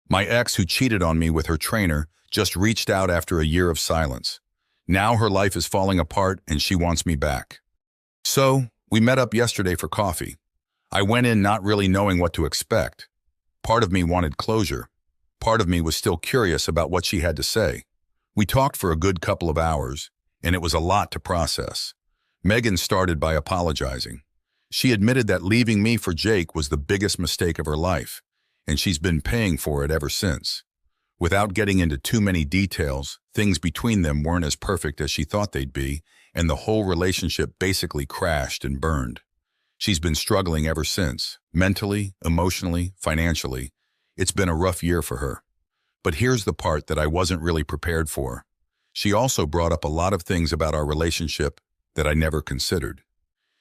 My ex, who cheated on me with her trainer, just reached out after a year of silence. Now her life is falling apart and she wants me back. So, we met up yesterday for coffee. I went in not really knowing what to expect. Part of me wanted closure. Part of me was still curious about what she had to say. We talked for a good couple of hours, and it was a lot to process. Megan started by apologizing. She admitted that leaving me for Jake was the biggest mistake of her life, and she's been paying for it ever since. Without getting into too many details, things between them weren't as perfect as she thought they'd be, and the whole relationship basically crashed and burned. She's been struggling ever since, mentally, emotionally, financially. It's been a rough year for her. But here's the part that I wasn't really prepared for. She also brought up a lot of things about our relationship that I never considered.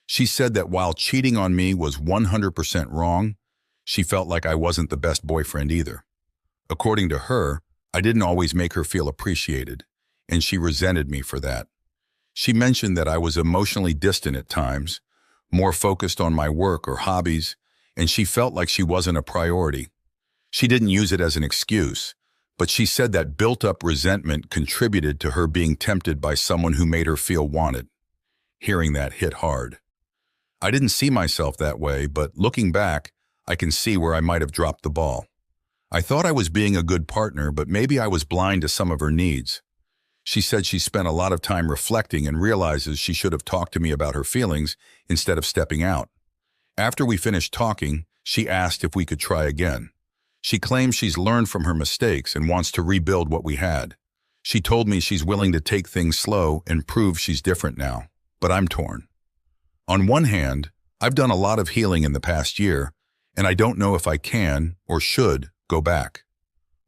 She said that while cheating on me was 100% wrong, she felt like I wasn't the best boyfriend either. According to her, I didn't always make her feel appreciated, and she resented me for that. She mentioned that I was emotionally distant at times, more focused on my work or hobbies, and she felt like she wasn't a priority. She didn't use it as an excuse, but she said that built-up resentment contributed to her being tempted by someone who made her feel wanted. Hearing that hit hard. I didn't see myself that way, but looking back, I can see where I might have dropped the ball. I thought I was being a good partner, but maybe I was blind to some of her needs. She said she spent a lot of time reflecting and realizes she should have talked to me about her feelings instead of stepping out. After we finished talking, she asked if we could try again. She claims she's learned from her mistakes and wants to rebuild what we had. She told me she's willing to take things slow and prove she's different now, but I'm torn. On one hand, I've done a lot of healing in the past year, and I don't know if I can or should go back.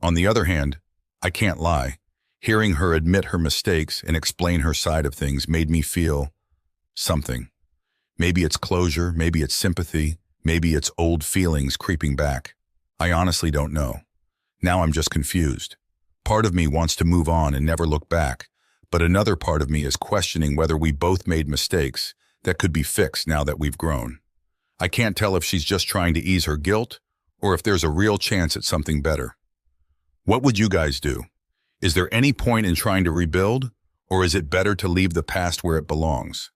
On the other hand, I can't lie. Hearing her admit her mistakes and explain her side of things made me feel something. Maybe it's closure, maybe it's sympathy, maybe it's old feelings creeping back. I honestly don't know. Now I'm just confused. Part of me wants to move on and never look back, but another part of me is questioning whether we both made mistakes that could be fixed now that we've grown. I can't tell if she's just trying to ease her guilt or if there's a real chance at something better. What would you guys do? Is there any point in trying to rebuild, or is it better to leave the past where it belongs?